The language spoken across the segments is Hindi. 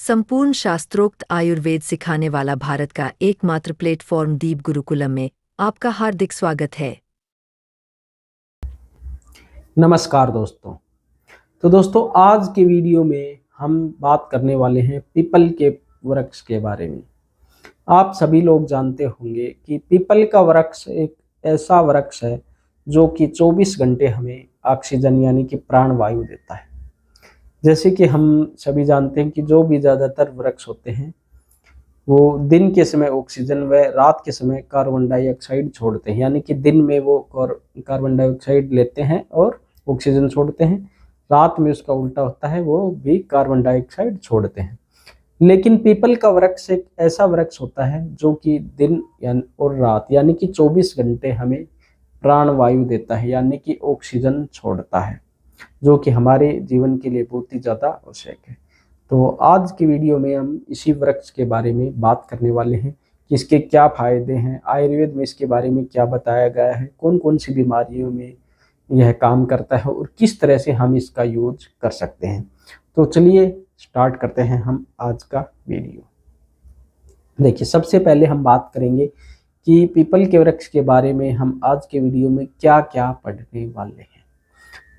संपूर्ण शास्त्रोक्त आयुर्वेद सिखाने वाला भारत का एकमात्र प्लेटफॉर्म दीप गुरुकुलम में आपका हार्दिक स्वागत है। नमस्कार दोस्तों। तो दोस्तों, आज के वीडियो में हम बात करने वाले हैं पीपल के वृक्ष के बारे में। आप सभी लोग जानते होंगे कि पीपल का वृक्ष एक ऐसा वृक्ष है जो कि 24 घंटे हमें ऑक्सीजन यानी कि प्राण वायु देता है। जैसे कि हम सभी जानते हैं कि जो भी ज़्यादातर वृक्ष होते हैं वो दिन के समय ऑक्सीजन व रात के समय कार्बन डाइऑक्साइड छोड़ते हैं, यानी कि दिन में वो कार्बन डाइऑक्साइड लेते हैं और ऑक्सीजन छोड़ते हैं, रात में उसका उल्टा होता है, वो भी कार्बन डाइऑक्साइड छोड़ते हैं। लेकिन पीपल का वृक्ष एक ऐसा वृक्ष होता है जो कि दिन और रात यानी कि 24 घंटे हमें प्राण वायु देता है, यानी कि ऑक्सीजन छोड़ता है, जो कि हमारे जीवन के लिए बहुत ही ज़्यादा आवश्यक है। तो आज की वीडियो में हम इसी वृक्ष के बारे में बात करने वाले हैं कि इसके क्या फायदे हैं, आयुर्वेद में इसके बारे में क्या बताया गया है, कौन कौन सी बीमारियों में यह काम करता है और किस तरह से हम इसका यूज कर सकते हैं। तो चलिए स्टार्ट करते हैं हम आज का वीडियो। देखिए, सबसे पहले हम बात करेंगे कि पीपल के वृक्ष के बारे में हम आज के वीडियो में क्या क्या पढ़ने वाले हैं।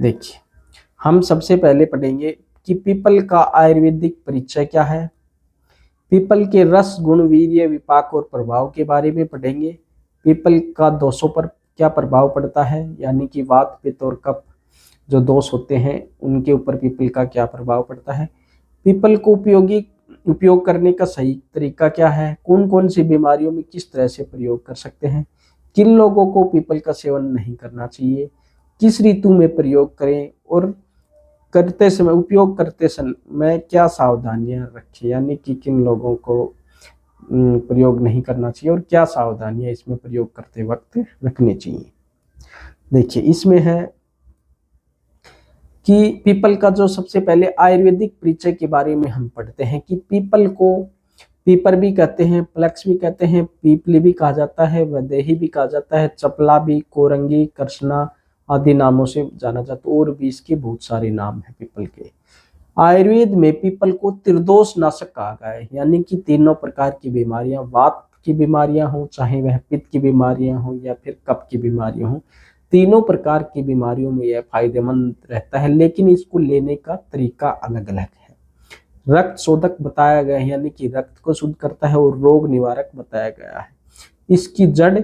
देखिए, हम सबसे पहले पढ़ेंगे कि पीपल का आयुर्वेदिक परिचय क्या है, पीपल के रस गुण वीर्य विपाक और प्रभाव के बारे में पढ़ेंगे, पीपल का दोषों पर क्या प्रभाव पड़ता है, यानी कि वात पित्त और कफ जो दोष होते हैं उनके ऊपर पीपल का क्या प्रभाव पड़ता है, पीपल को उपयोग करने का सही तरीका क्या है, कौन कौन सी बीमारियों में किस तरह से प्रयोग कर सकते हैं, किन लोगों को पीपल का सेवन नहीं करना चाहिए, किस ऋतु में प्रयोग करें और उपयोग करते समय क्या सावधानियां रखें, यानी कि किन लोगों को प्रयोग नहीं करना चाहिए और क्या सावधानियां इसमें प्रयोग करते वक्त रखनी चाहिए। देखिए, इसमें है कि पीपल का जो सबसे पहले आयुर्वेदिक परिचय के बारे में हम पढ़ते हैं कि पीपल को पीपर भी कहते हैं, प्लक्स भी कहते हैं, पीपली भी कहा जाता है, वैदेही भी कहा जाता है, चपला भी, कोरंगी, कृष्णा आदि नामों से जाना जाता है और भी इसके बहुत सारे नाम हैं पीपल के। आयुर्वेद में पीपल को त्रिदोष नाशक कहा गया है, यानी कि तीनों प्रकार की बीमारियां, वात की बीमारियां हो, चाहे वह पित्त की बीमारियां हो या फिर कफ की बीमारियां हो, तीनों प्रकार की बीमारियों में यह फायदेमंद रहता है। लेकिन इसको लेने का तरीका अलग अलग है। रक्त शोधक बताया गया है, यानी कि रक्त को शुद्ध करता है, और रोग निवारक बताया गया है। इसकी जड़,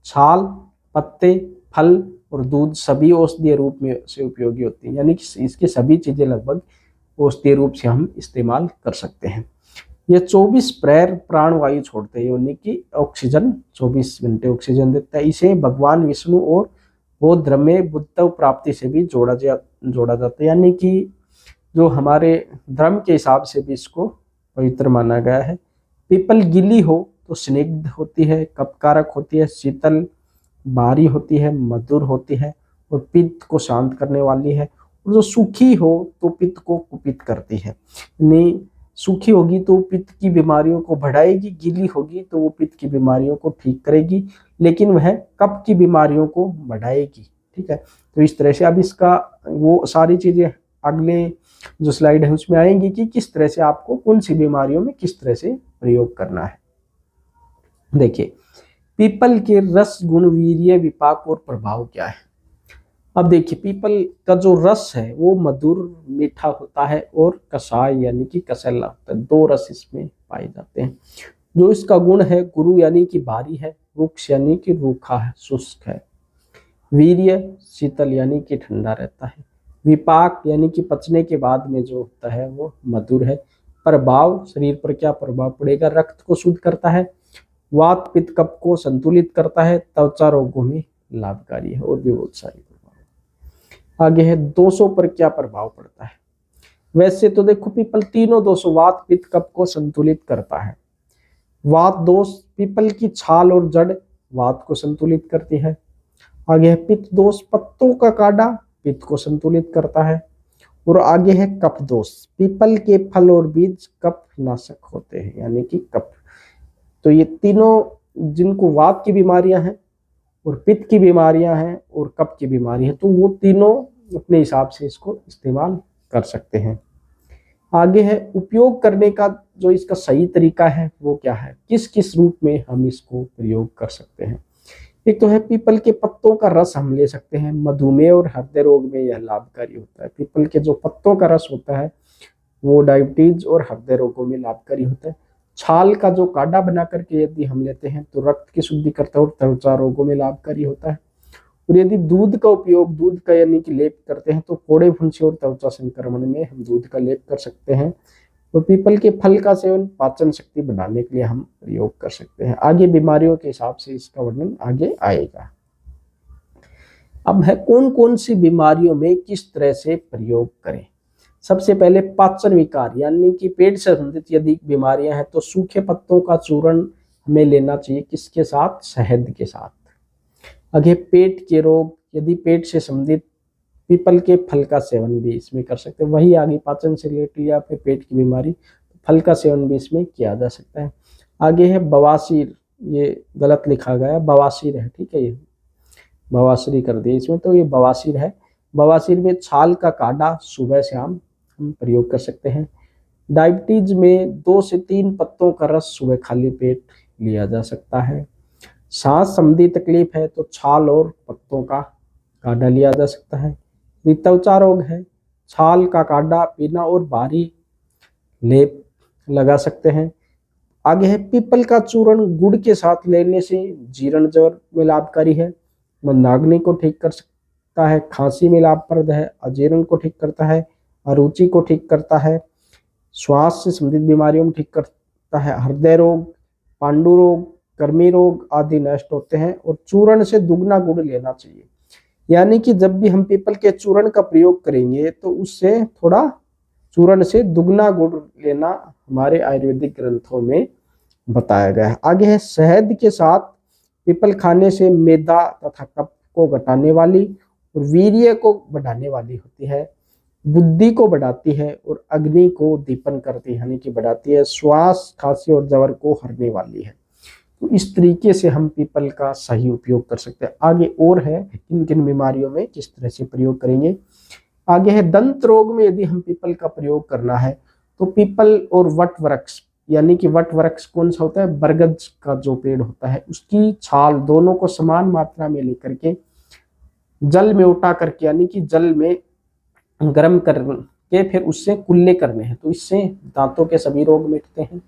छाल, पत्ते, फल और दूध सभी औषधीय रूप में से उपयोगी होती है, यानी कि इसकी सभी चीजें लगभग औषधीय रूप से हम इस्तेमाल कर सकते हैं। यह 24 प्रहर प्राण वायु छोड़ते हैं, यानी कि ऑक्सीजन 24 घंटे ऑक्सीजन देता है। इसे भगवान विष्णु और बौद्ध धर्म में बुद्धत्व प्राप्ति से भी जोड़ा जाता है, यानी कि जो हमारे धर्म के हिसाब से भी इसको पवित्र माना गया है। पीपल गीली हो तो स्निग्ध होती है, कफकारक होती है, शीतल भारी होती है, मधुर होती है और पित्त को शांत करने वाली है। और जो सूखी हो तो पित्त को कुपित करती है, यानी सूखी होगी तो पित्त की बीमारियों को बढ़ाएगी, गीली होगी तो वो पित्त की बीमारियों को ठीक करेगी, लेकिन वह कफ की बीमारियों को बढ़ाएगी। ठीक है, तो इस तरह से अब इसका वो सारी चीजें अगले जो स्लाइड है उसमें आएंगी कि किस तरह से आपको कौन सी बीमारियों में किस तरह से प्रयोग करना है। देखिए, पीपल के रस गुण वीर्य विपाक और प्रभाव क्या है। अब देखिए, पीपल का जो रस है वो मधुर मीठा होता है और कषाय यानी कि कसैला होता है, दो रस इसमें पाए जाते हैं। जो इसका गुण है, गुरु यानी कि भारी है, रुक्ष यानी कि रूखा है, शुष्क है, वीर्य शीतल यानी कि ठंडा रहता है, विपाक यानी कि पचने के बाद में जो होता है वो मधुर है, प्रभाव शरीर पर क्या प्रभाव पड़ेगा, रक्त को शुद्ध करता है, वात पित्त कफ को संतुलित करता है, त्वचा रोगों में लाभकारी है और भी बहुत सारे प्रभाव। आगे है दोषों पर क्या प्रभाव पड़ता है। वैसे तो देखो, पीपल तीनों दोषों वात पित्त कफ को संतुलित करता है। वात दोष, पीपल की छाल और जड़ वात को संतुलित करती है। आगे है पित्त दोष, पत्तों का कांडा पित्त को संतुलित करता है। और आगे है कफ दोष, पीपल के फल और बीज कफ नाशक होते हैं, यानी कि कफ। तो ये तीनों जिनको वात की बीमारियां हैं और पित्त की बीमारियां हैं और कफ की बीमारी है, तो वो तीनों अपने हिसाब से इसको इस्तेमाल कर सकते हैं। आगे है उपयोग करने का जो इसका सही तरीका है वो क्या है, किस किस रूप में हम इसको प्रयोग कर सकते हैं। एक तो है पीपल के पत्तों का रस हम ले सकते हैं, मधुमेह और हृदय रोग में यह लाभकारी होता है। पीपल के जो पत्तों का रस होता है वो डायबिटीज और हृदय रोगों में लाभकारी होता है। छाल का जो काढ़ा बना करके यदि हम लेते हैं तो रक्त की शुद्धि करता है और त्वचा रोगों में लाभकारी होता है। और यदि दूध का उपयोग, दूध का यानी कि लेप करते हैं तो फोड़े फुंसी और त्वचा संक्रमण में हम दूध का लेप कर सकते हैं। और पीपल के फल का सेवन पाचन शक्ति बढ़ाने के लिए हम प्रयोग कर सकते हैं। आगे बीमारियों के हिसाब से इसका वर्णन आगे आएगा। अब है कौन कौन सी बीमारियों में किस तरह से प्रयोग करें। सबसे पहले पाचन विकार यानी कि पेट से संबंधित यदि बीमारियां हैं तो सूखे पत्तों का चूर्ण हमें लेना चाहिए, किसके साथ, शहद के साथ। आगे पेट के रोग, यदि पेट से संबंधित पीपल के फल का सेवन भी इसमें कर सकते हैं। वही आगे पाचन से रिलेटेड या फिर पेट की बीमारी, फल का सेवन भी इसमें किया जा सकता है। आगे है बवासीर, ये गलत लिखा गया, बवासीर है, ठीक है, ये बवासीर कर दिया इसमें, तो ये बवासीर है। बवासीर में छाल का काढ़ा सुबह शाम हम प्रयोग कर सकते हैं। डायबिटीज में 2 से 3 पत्तों का रस सुबह खाली पेट लिया जा सकता है। सांस संबंधी तकलीफ है तो छाल और पत्तों का काढ़ा लिया जा सकता है। यदि त्वचा रोग है, छाल का काढ़ा पीना और भारी लेप लगा सकते हैं। आगे है पीपल का चूर्ण गुड़ के साथ लेने से जीर्ण ज्वर में लाभकारी है, मंदाग्नि को ठीक कर सकता है, खांसी में लाभप्रद है, अजीर्ण को ठीक करता है, अरुचि को ठीक करता है, श्वास से संबंधित बीमारियों में ठीक करता है, हृदय रोग, पांडु रोग, कृमि रोग आदि नष्ट होते हैं। और चूर्ण से दुगना गुड़ लेना चाहिए, यानी कि जब भी हम पीपल के चूर्ण का प्रयोग करेंगे तो उससे थोड़ा चूर्ण से दुगना गुड़ लेना हमारे आयुर्वेदिक ग्रंथों में बताया गया है। आगे है शहद के साथ पीपल खाने से मैदा तथा कफ को घटाने वाली और वीर्य को बढ़ाने वाली होती है, बुद्धि को बढ़ाती है और अग्नि को दीपन करती है यानी कि बढ़ाती है, श्वास, खांसी और ज्वर को हरने वाली है। तो इस तरीके से हम पीपल का सही उपयोग कर सकते हैं। आगे और है किन किन बीमारियों में किस तरह से प्रयोग करेंगे। आगे है दंत रोग में यदि हम पीपल का प्रयोग करना है तो पीपल और वट वृक्ष, यानी कि वट वृक्ष कौन सा होता है, बरगद का जो पेड़ होता है उसकी छाल दोनों को समान मात्रा में लेकर के जल में उठा करके यानी कि जल में गर्म करके फिर उससे कुल्ले करने हैं, तो इससे दांतों के सभी रोग मिटते हैं।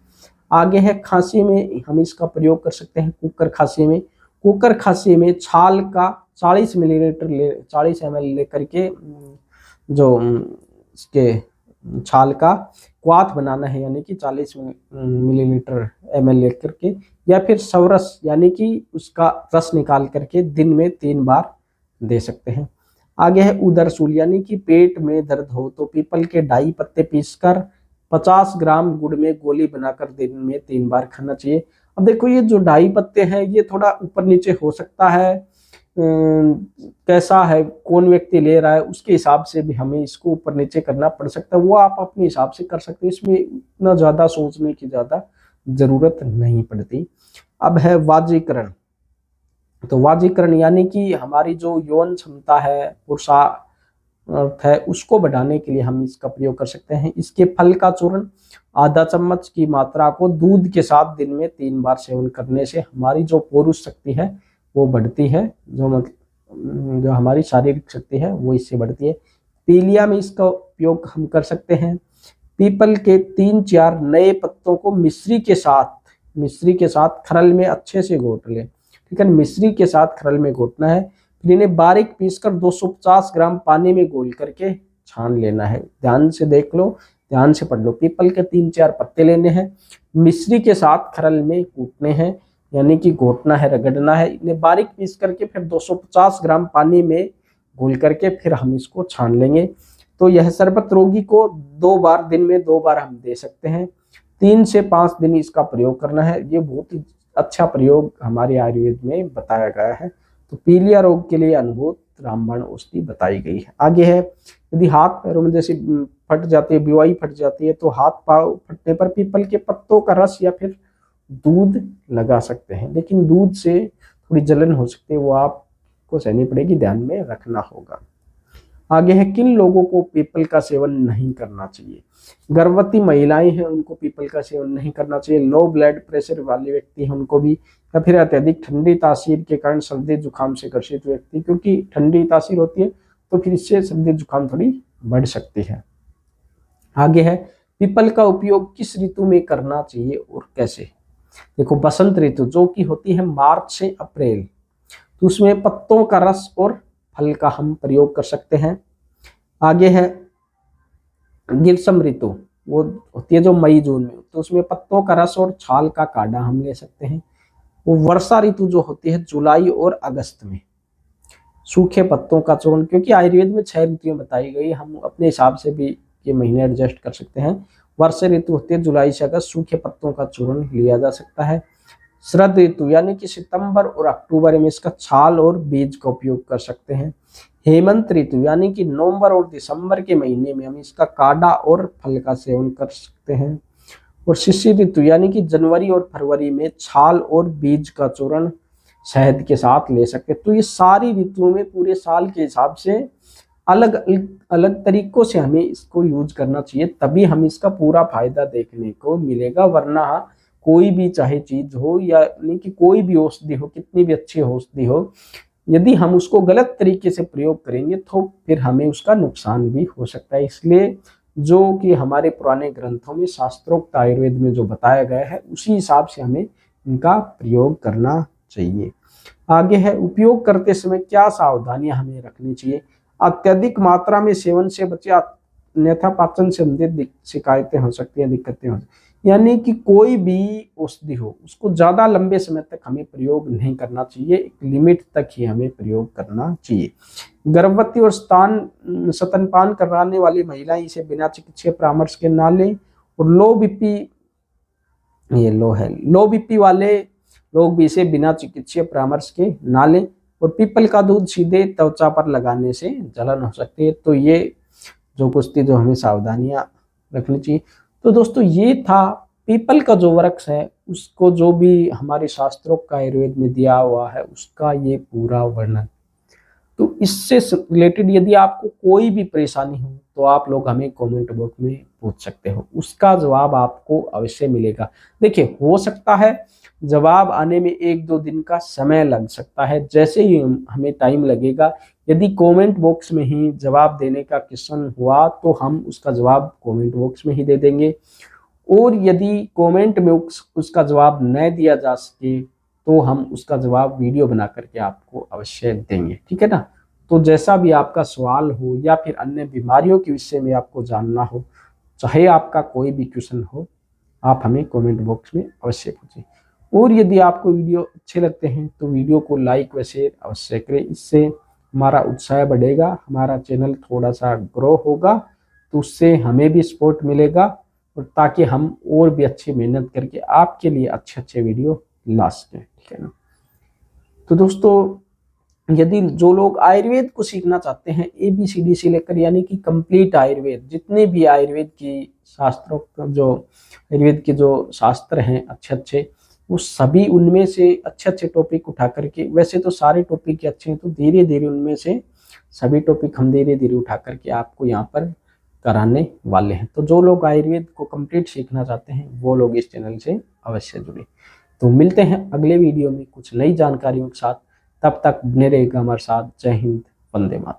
आगे है खांसी में हम इसका प्रयोग कर सकते हैं। कुकर खांसी में, कुकर खांसी में छाल का 40 मिलीलीटर 40 ml लेकर के जो इसके छाल का क्वाथ बनाना है यानी कि 40 मिलीलीटर ml लेकर के, या फिर सवरस यानी कि उसका रस निकाल करके दिन में 3 बार दे सकते हैं। आगे है उदरसूल यानी कि पेट में दर्द हो तो पीपल के डाई पत्ते पीसकर 50 ग्राम गुड़ में गोली बनाकर दिन में 3 बार खाना चाहिए। अब देखो ये जो डाई पत्ते हैं ये थोड़ा ऊपर नीचे हो सकता है, कैसा है, कौन व्यक्ति ले रहा है उसके हिसाब से भी हमें इसको ऊपर नीचे करना पड़ सकता है, वो आप अपने हिसाब से कर सकते हो, इसमें इतना ज़्यादा सोचने की ज़्यादा ज़रूरत नहीं पड़ती। अब है वाजीकरण, तो वाजीकरण यानी कि हमारी जो यौन क्षमता है, पुरुषार्थ है, उसको बढ़ाने के लिए हम इसका प्रयोग कर सकते हैं। इसके फल का चूर्ण आधा चम्मच की मात्रा को दूध के साथ दिन में 3 बार सेवन करने से हमारी जो पुरुष शक्ति है वो बढ़ती है, जो हमारी शारीरिक शक्ति है वो इससे बढ़ती है। पीलिया में इसका उपयोग हम कर सकते हैं। पीपल के 3-4 नए पत्तों को मिश्री के साथ खरल में अच्छे से घोट लें, ठीक है, मिश्री के साथ खरल में घोटना है, फिर इन्हें बारीक पीसकर 250 ग्राम पानी में घोल करके छान लेना है। ध्यान से देख लो, ध्यान से पढ़ लो। पीपल के 3-4 पत्ते लेने हैं, मिश्री के साथ खरल में कूटने हैं यानी कि घोटना है, रगड़ना है, इन्हें बारीक पीस करके फिर 250 ग्राम पानी में घोल करके फिर हम इसको छान लेंगे। तो यह शरबत रोगी को 2 बार, दिन में 2 बार हम दे सकते हैं। 3 से 5 दिन इसका प्रयोग करना है। ये बहुत ही अच्छा प्रयोग हमारे आयुर्वेद में बताया गया है। तो पीलिया रोग के लिए अनुभूत रामबाण औषधि बताई गई है। आगे है यदि हाथ पैरों में जैसे फट जाती है, बीवाई फट जाती है, तो हाथ पाँव फटने पर पीपल के पत्तों का रस या फिर दूध लगा सकते हैं, लेकिन दूध से थोड़ी जलन हो सकती है, वो आपको सहनी पड़ेगी, ध्यान में रखना होगा। आगे है, किन लोगों को पीपल का सेवन नहीं करना चाहिए। गर्भवती महिलाएं हैं उनको पीपल का सेवन नहीं करना चाहिए, लो ब्लड प्रेशर वाले व्यक्ति हैं उनको भी, या फिर अत्यधिक ठंडी तासीर के कारण सर्दी जुकाम से ग्रसित व्यक्ति, क्योंकि ठंडी तासीर होती है तो फिर इससे सर्दी जुकाम थोड़ी बढ़ सकती है। आगे है, पीपल का उपयोग किस ऋतु में करना चाहिए और कैसे। देखो, बसंत ऋतु जो कि होती है मार्च से अप्रैल, तो उसमें पत्तों का रस और फल का हम प्रयोग कर सकते हैं। आगे है ग्रीष्म ऋतु, वो होती है जो मई जून में, तो उसमें पत्तों का रस और छाल का काढ़ा हम ले सकते हैं। वो वर्षा ऋतु जो होती है जुलाई और अगस्त में, सूखे पत्तों का चूर्ण, क्योंकि आयुर्वेद में 6 ऋतुएं बताई गई, हम अपने हिसाब से भी ये महीने एडजस्ट कर सकते हैं। वर्षा ऋतु होती है जुलाई से अगस्त, सूखे पत्तों का चूर्ण लिया जा सकता है। शरद ऋतु यानी कि सितंबर और अक्टूबर में इसका छाल और बीज का उपयोग कर सकते हैं। हेमंत ऋतु यानी कि नवंबर और दिसंबर के महीने में हम इसका काढ़ा और फल का सेवन कर सकते हैं। और शिशिर ऋतु यानी कि जनवरी और फरवरी में छाल और बीज का चूर्ण शहद के साथ ले सकते हैं। तो ये सारी ऋतुओं में पूरे साल के हिसाब से अलग अलग तरीकों से हमें इसको यूज करना चाहिए, तभी हम इसका पूरा फायदा देखने को मिलेगा। वरना कोई भी चाहे चीज हो या नहीं कि कोई भी औषधि हो, कितनी भी अच्छी औषधि हो, यदि हम उसको गलत तरीके से प्रयोग करेंगे तो फिर हमें उसका नुकसान भी हो सकता है। इसलिए जो कि हमारे पुराने ग्रंथों में शास्त्रोक्त आयुर्वेद में जो बताया गया है उसी हिसाब से हमें इनका प्रयोग करना चाहिए। आगे है, उपयोग करते समय क्या सावधानियां हमें रखनी चाहिए। अत्यधिक मात्रा में सेवन से बचे, अन्यथा पाचन संबंधित शिकायतें हो सकती हैं, दिक्कतें हो सकती हैं। यानी कि कोई भी औषधि हो उसको ज्यादा लंबे समय तक हमें प्रयोग नहीं करना चाहिए, एक लिमिट तक ही हमें प्रयोग करना चाहिए। गर्भवती और स्तनपान कराने वाली महिलाएं इसे बिना चिकित्सीय परामर्श के ना लें। और लो बीपी, ये लो बीपी वाले लोग भी इसे बिना चिकित्सीय परामर्श के ना लें। और पीपल का दूध सीधे त्वचा पर लगाने से जलन हो सकती है। तो ये जो कुछ थी जो हमें सावधानियां रखनी चाहिए। तो दोस्तों ये था पीपल का जो वृक्ष है उसको जो भी हमारे शास्त्रों का आयुर्वेद में दिया हुआ है उसका ये पूरा वर्णन। तो इससे रिलेटेड यदि आपको कोई भी परेशानी हो तो आप लोग हमें कमेंट बॉक्स में पूछ सकते हो, उसका जवाब आपको अवश्य मिलेगा। देखिए, हो सकता है जवाब आने में 1-2 दिन का समय लग सकता है, जैसे ही हमें टाइम लगेगा, यदि कमेंट बॉक्स में ही जवाब देने का क्वेश्चन हुआ तो हम उसका जवाब कमेंट बॉक्स में ही दे देंगे। और यदि कमेंट में उसका जवाब न दिया जा सके तो हम उसका जवाब वीडियो बना करके आपको अवश्य देंगे, ठीक है ना। तो जैसा भी आपका सवाल हो या फिर अन्य बीमारियों के विषय में आपको जानना हो, चाहे आपका कोई भी क्वेश्चन हो, आप हमें कमेंट बॉक्स में अवश्य पूछें। और यदि आपको वीडियो अच्छे लगते हैं तो वीडियो को लाइक व शेयर अवश्य करें, इससे हमारा उत्साह बढ़ेगा, हमारा चैनल थोड़ा सा ग्रो होगा, तो उससे हमें भी सपोर्ट मिलेगा और ताकि हम और भी अच्छी मेहनत करके आपके लिए अच्छे अच्छे वीडियो ला सकें, ठीक है ना। तो दोस्तों, यदि जो लोग आयुर्वेद को सीखना चाहते हैं ABCD से लेकर यानी कि कंप्लीट आयुर्वेद, जितने भी आयुर्वेद की शास्त्रों जो आयुर्वेद के जो शास्त्र हैं अच्छे अच्छे, वो सभी उनमें से अच्छे अच्छे टॉपिक उठा करके, वैसे तो सारे टॉपिक अच्छे हैं, तो धीरे धीरे उनमें से सभी टॉपिक हम धीरे धीरे उठा करके आपको यहाँ पर कराने वाले हैं। तो जो लोग आयुर्वेद को कंप्लीट सीखना चाहते हैं वो लोग इस चैनल से अवश्य जुड़े। तो मिलते हैं अगले वीडियो में कुछ नई जानकारियों के साथ, तब तक बने रहेगा हमारे साथ। जय हिंद, वंदे मातरम।